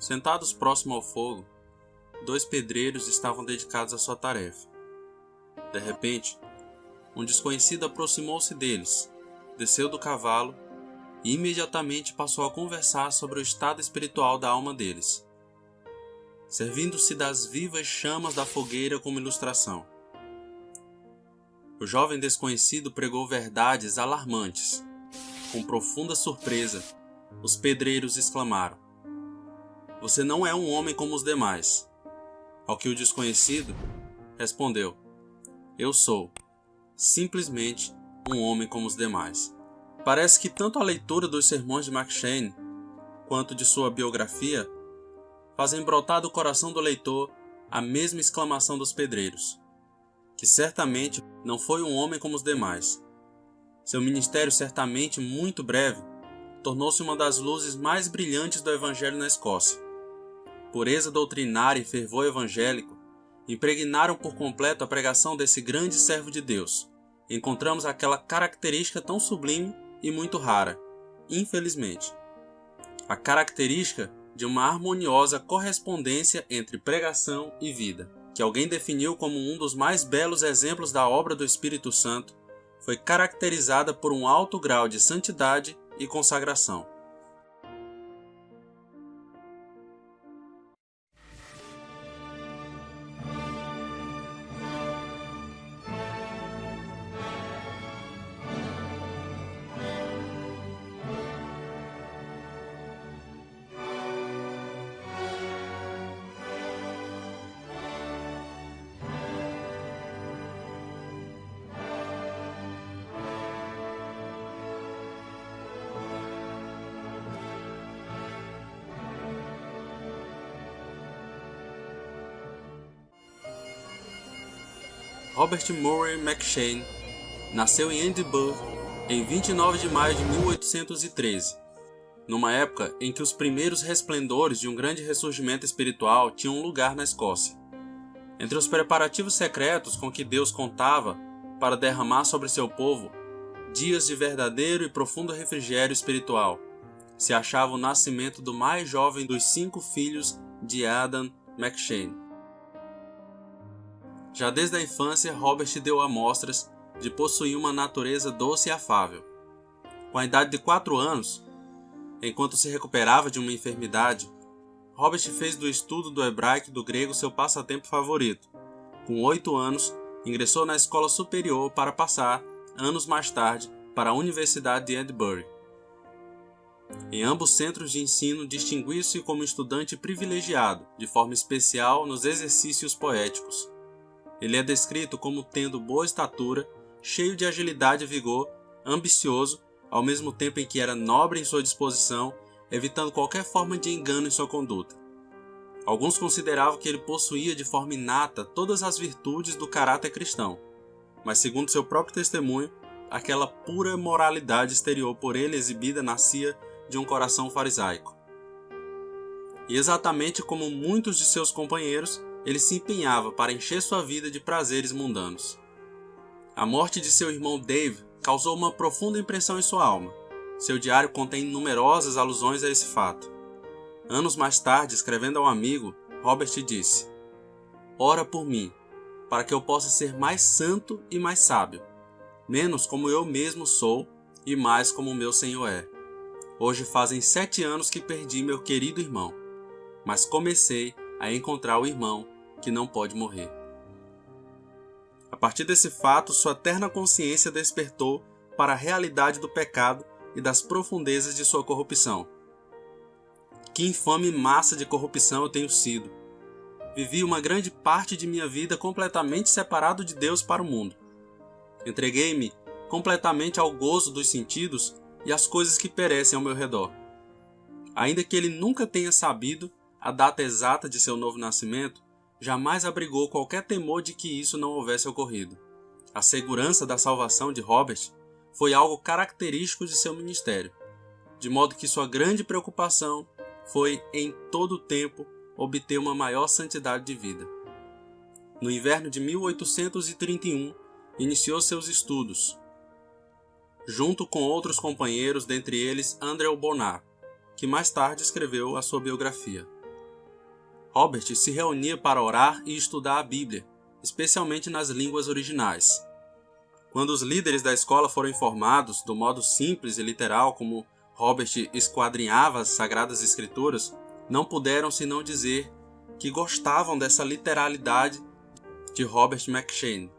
Sentados próximo ao fogo, 2 pedreiros estavam dedicados à sua tarefa. De repente, um desconhecido aproximou-se deles, desceu do cavalo e imediatamente passou a conversar sobre o estado espiritual da alma deles, servindo-se das vivas chamas da fogueira como ilustração. O jovem desconhecido pregou verdades alarmantes. Com profunda surpresa, os pedreiros exclamaram: "Você não é um homem como os demais." Ao que o desconhecido respondeu: "Eu sou, simplesmente, um homem como os demais." Parece que tanto a leitura dos sermões de McCheyne, quanto de sua biografia, fazem brotar do coração do leitor a mesma exclamação dos pedreiros, que certamente não foi um homem como os demais. Seu ministério, certamente muito breve, tornou-se uma das luzes mais brilhantes do Evangelho na Escócia. Pureza doutrinária e fervor evangélico impregnaram por completo a pregação desse grande servo de Deus. Encontramos aquela característica tão sublime e muito rara, infelizmente. A característica de uma harmoniosa correspondência entre pregação e vida, que alguém definiu como um dos mais belos exemplos da obra do Espírito Santo, foi caracterizada por um alto grau de santidade e consagração. Robert Murray McCheyne nasceu em Edimburgo em 29 de maio de 1813, numa época em que os primeiros resplendores de um grande ressurgimento espiritual tinham lugar na Escócia. Entre os preparativos secretos com que Deus contava para derramar sobre seu povo dias de verdadeiro e profundo refrigério espiritual, se achava o nascimento do mais jovem dos 5 filhos de Adam McCheyne. Já desde a infância, Robert deu amostras de possuir uma natureza doce e afável. Com a idade de 4 anos, enquanto se recuperava de uma enfermidade, Robert fez do estudo do hebraico e do grego seu passatempo favorito. Com 8 anos, ingressou na escola superior para passar, anos mais tarde, para a Universidade de Edinburgh. Em ambos centros de ensino, distinguiu-se como estudante privilegiado, de forma especial nos exercícios poéticos. Ele é descrito como tendo boa estatura, cheio de agilidade e vigor, ambicioso, ao mesmo tempo em que era nobre em sua disposição, evitando qualquer forma de engano em sua conduta. Alguns consideravam que ele possuía de forma inata todas as virtudes do caráter cristão, mas segundo seu próprio testemunho, aquela pura moralidade exterior por ele exibida nascia de um coração farisaico. E exatamente como muitos de seus companheiros, ele se empenhava para encher sua vida de prazeres mundanos. A morte de seu irmão Dave causou uma profunda impressão em sua alma. Seu diário contém numerosas alusões a esse fato. Anos mais tarde, escrevendo a um amigo, Robert disse: "Ora por mim, para que eu possa ser mais santo e mais sábio, menos como eu mesmo sou e mais como o meu Senhor é. Hoje fazem 7 anos que perdi meu querido irmão, mas comecei a encontrar o irmão que não pode morrer." A partir desse fato, sua terna consciência despertou para a realidade do pecado e das profundezas de sua corrupção. Que infame massa de corrupção eu tenho sido! Vivi uma grande parte de minha vida completamente separado de Deus para o mundo. Entreguei-me completamente ao gozo dos sentidos e às coisas que perecem ao meu redor. Ainda que ele nunca tenha sabido a data exata de seu novo nascimento, jamais abrigou qualquer temor de que isso não houvesse ocorrido. A segurança da salvação de Robert foi algo característico de seu ministério, de modo que sua grande preocupação foi, em todo o tempo, obter uma maior santidade de vida. No inverno de 1831, iniciou seus estudos, junto com outros companheiros, dentre eles Andrew Bonar, que mais tarde escreveu a sua biografia. Robert se reunia para orar e estudar a Bíblia, especialmente nas línguas originais. Quando os líderes da escola foram informados do modo simples e literal como Robert esquadrinhava as Sagradas Escrituras, não puderam senão dizer que gostavam dessa literalidade de Robert McCheyne.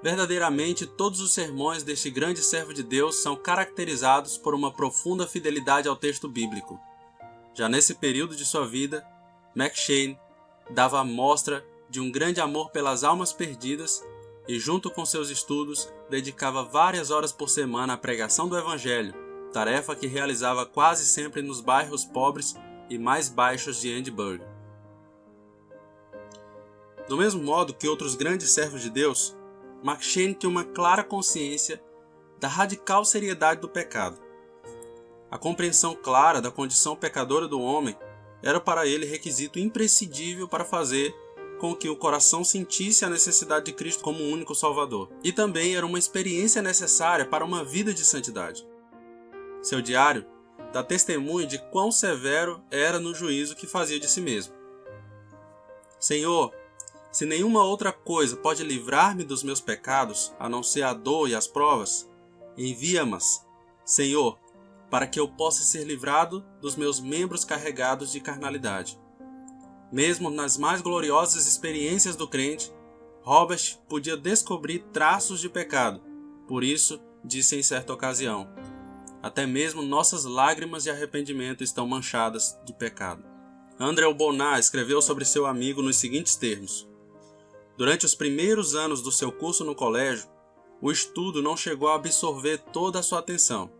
Verdadeiramente, todos os sermões deste grande servo de Deus são caracterizados por uma profunda fidelidade ao texto bíblico. Já nesse período de sua vida, McCheyne dava a mostra de um grande amor pelas almas perdidas e, junto com seus estudos, dedicava várias horas por semana à pregação do Evangelho, tarefa que realizava quase sempre nos bairros pobres e mais baixos de Edimburgo. Do mesmo modo que outros grandes servos de Deus, McCheyne tinha uma clara consciência da radical seriedade do pecado. A compreensão clara da condição pecadora do homem era para ele requisito imprescindível para fazer com que o coração sentisse a necessidade de Cristo como único Salvador. E também era uma experiência necessária para uma vida de santidade. Seu diário dá testemunho de quão severo era no juízo que fazia de si mesmo. Senhor, se nenhuma outra coisa pode livrar-me dos meus pecados, a não ser a dor e as provas, envia-mas, Senhor, para que eu possa ser livrado dos meus membros carregados de carnalidade. Mesmo nas mais gloriosas experiências do crente, Robert podia descobrir traços de pecado. Por isso, disse em certa ocasião, até mesmo nossas lágrimas de arrependimento estão manchadas de pecado. Andrew Bonar escreveu sobre seu amigo nos seguintes termos: durante os primeiros anos do seu curso no colégio, o estudo não chegou a absorver toda a sua atenção.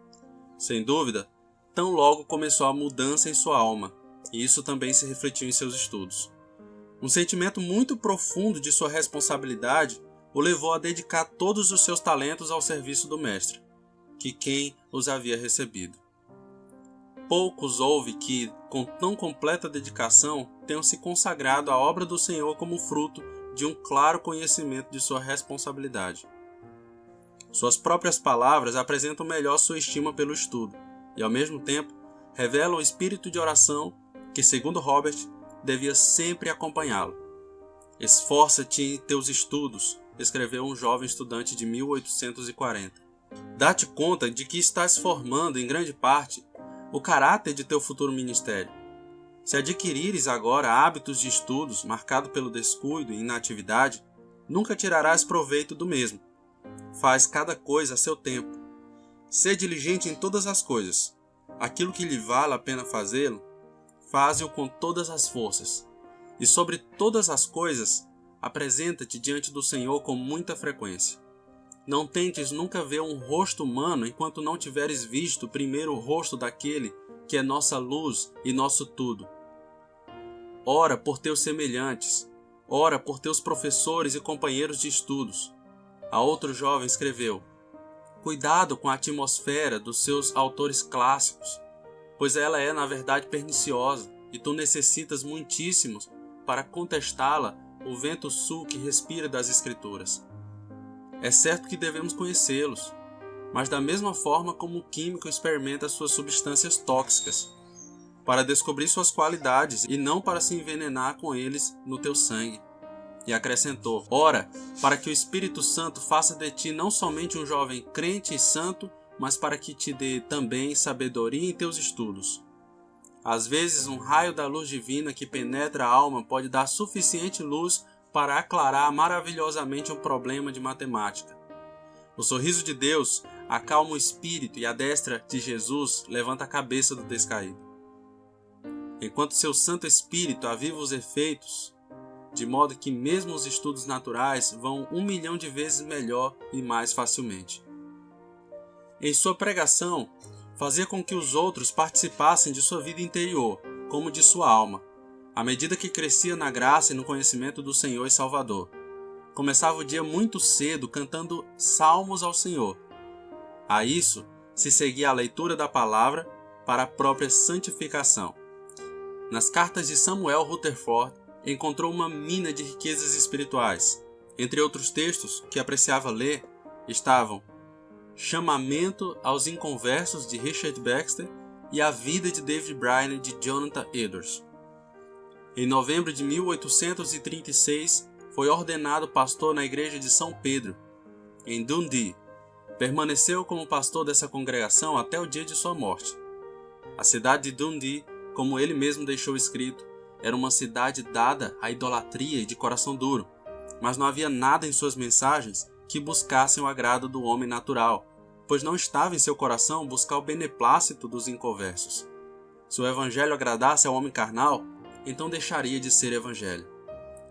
Sem dúvida, tão logo começou a mudança em sua alma, e isso também se refletiu em seus estudos. Um sentimento muito profundo de sua responsabilidade o levou a dedicar todos os seus talentos ao serviço do Mestre, que quem os havia recebido. Poucos houve que, com tão completa dedicação, tenham se consagrado à obra do Senhor como fruto de um claro conhecimento de sua responsabilidade. Suas próprias palavras apresentam melhor sua estima pelo estudo e, ao mesmo tempo, revelam o espírito de oração que, segundo Robert, devia sempre acompanhá-lo. Esforça-te em teus estudos, escreveu um jovem estudante de 1840. Dá-te conta de que estás formando, em grande parte, o caráter de teu futuro ministério. Se adquirires agora hábitos de estudos marcados pelo descuido e inatividade, nunca tirarás proveito do mesmo. Faz cada coisa a seu tempo. Sê diligente em todas as coisas. Aquilo que lhe vale a pena fazê-lo, faze-o com todas as forças. E sobre todas as coisas, apresenta-te diante do Senhor com muita frequência. Não tentes nunca ver um rosto humano enquanto não tiveres visto primeiro o rosto daquele que é nossa luz e nosso tudo. Ora por teus semelhantes, ora por teus professores e companheiros de estudos. A outro jovem escreveu: cuidado com a atmosfera dos seus autores clássicos, pois ela é na verdade perniciosa e tu necessitas muitíssimos para contestá-la o vento sul que respira das Escrituras. É certo que devemos conhecê-los, mas da mesma forma como o químico experimenta suas substâncias tóxicas, para descobrir suas qualidades e não para se envenenar com eles no teu sangue. E acrescentou: ora, para que o Espírito Santo faça de ti não somente um jovem crente e santo, mas para que te dê também sabedoria em teus estudos. Às vezes, um raio da luz divina que penetra a alma pode dar suficiente luz para aclarar maravilhosamente um problema de matemática. O sorriso de Deus acalma o espírito e a destra de Jesus levanta a cabeça do descaído. Enquanto seu Santo Espírito aviva os efeitos, de modo que mesmo os estudos naturais vão 1.000.000 de vezes melhor e mais facilmente. Em sua pregação, fazia com que os outros participassem de sua vida interior, como de sua alma, à medida que crescia na graça e no conhecimento do Senhor e Salvador. Começava o dia muito cedo cantando salmos ao Senhor. A isso se seguia a leitura da palavra para a própria santificação. Nas cartas de Samuel Rutherford, encontrou uma mina de riquezas espirituais. Entre outros textos que apreciava ler, estavam Chamamento aos Inconversos, de Richard Baxter, e A Vida de David Bryan, de Jonathan Edwards. Em novembro de 1836, foi ordenado pastor na igreja de São Pedro, em Dundee. Permaneceu como pastor dessa congregação até o dia de sua morte. A cidade de Dundee, como ele mesmo deixou escrito, era uma cidade dada à idolatria e de coração duro, mas não havia nada em suas mensagens que buscassem o agrado do homem natural, pois não estava em seu coração buscar o beneplácito dos inconversos. Se o evangelho agradasse ao homem carnal, então deixaria de ser evangelho.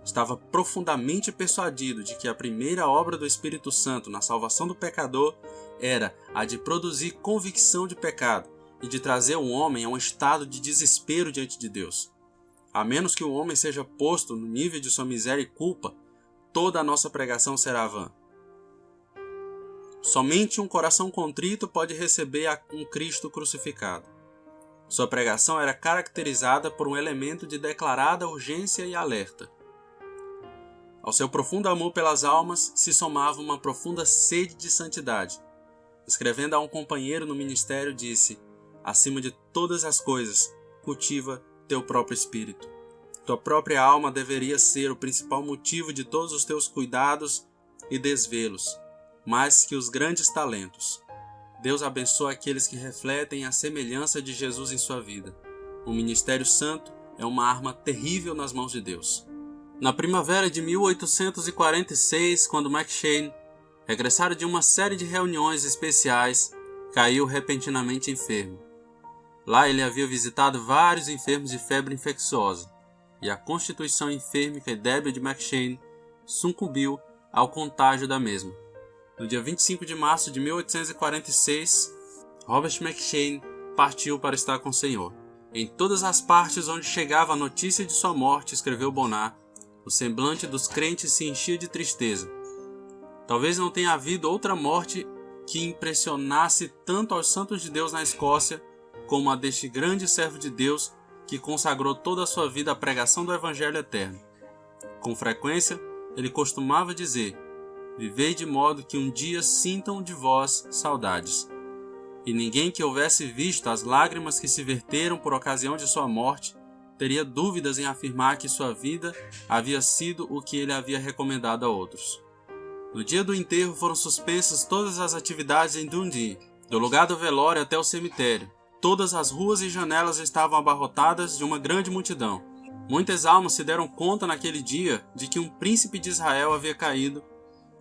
Estava profundamente persuadido de que a primeira obra do Espírito Santo na salvação do pecador era a de produzir convicção de pecado e de trazer o homem a um estado de desespero diante de Deus. A menos que o homem seja posto no nível de sua miséria e culpa, toda a nossa pregação será vã. Somente um coração contrito pode receber um Cristo crucificado. Sua pregação era caracterizada por um elemento de declarada urgência e alerta. Ao seu profundo amor pelas almas se somava uma profunda sede de santidade. Escrevendo a um companheiro no ministério, disse: acima de todas as coisas, cultiva teu próprio espírito. Tua própria alma deveria ser o principal motivo de todos os teus cuidados e desvelos, mais que os grandes talentos. Deus abençoa aqueles que refletem a semelhança de Jesus em sua vida. O ministério santo é uma arma terrível nas mãos de Deus. Na primavera de 1846, quando McCheyne regressara de uma série de reuniões especiais, caiu repentinamente enfermo. Lá ele havia visitado vários enfermos de febre infecciosa, e a constituição enfermica e débil de McCheyne sucumbiu ao contágio da mesma. No dia 25 de março de 1846, Robert McCheyne partiu para estar com o Senhor. Em todas as partes onde chegava a notícia de sua morte, escreveu Bonar, o semblante dos crentes se enchia de tristeza. Talvez não tenha havido outra morte que impressionasse tanto aos santos de Deus na Escócia como a deste grande servo de Deus que consagrou toda a sua vida à pregação do Evangelho eterno. Com frequência, ele costumava dizer: vivei de modo que um dia sintam de vós saudades. E ninguém que houvesse visto as lágrimas que se verteram por ocasião de sua morte teria dúvidas em afirmar que sua vida havia sido o que ele havia recomendado a outros. No dia do enterro foram suspensas todas as atividades em Dundee, do lugar do velório até o cemitério. Todas as ruas e janelas estavam abarrotadas de uma grande multidão. Muitas almas se deram conta naquele dia de que um príncipe de Israel havia caído.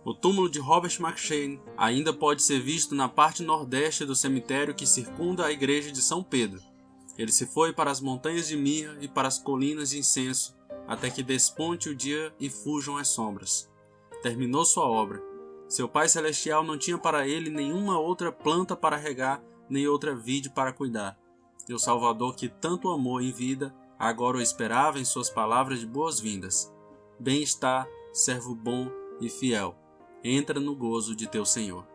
O túmulo de Robert McCheyne ainda pode ser visto na parte nordeste do cemitério que circunda a igreja de São Pedro. Ele se foi para as montanhas de mirra e para as colinas de incenso, até que desponte o dia e fujam as sombras. Terminou sua obra. Seu Pai Celestial não tinha para ele nenhuma outra planta para regar, nem outra vide para cuidar. E o Salvador que tanto amou em vida, agora o esperava em suas palavras de boas-vindas. Bem está, servo bom e fiel. Entra no gozo de teu Senhor.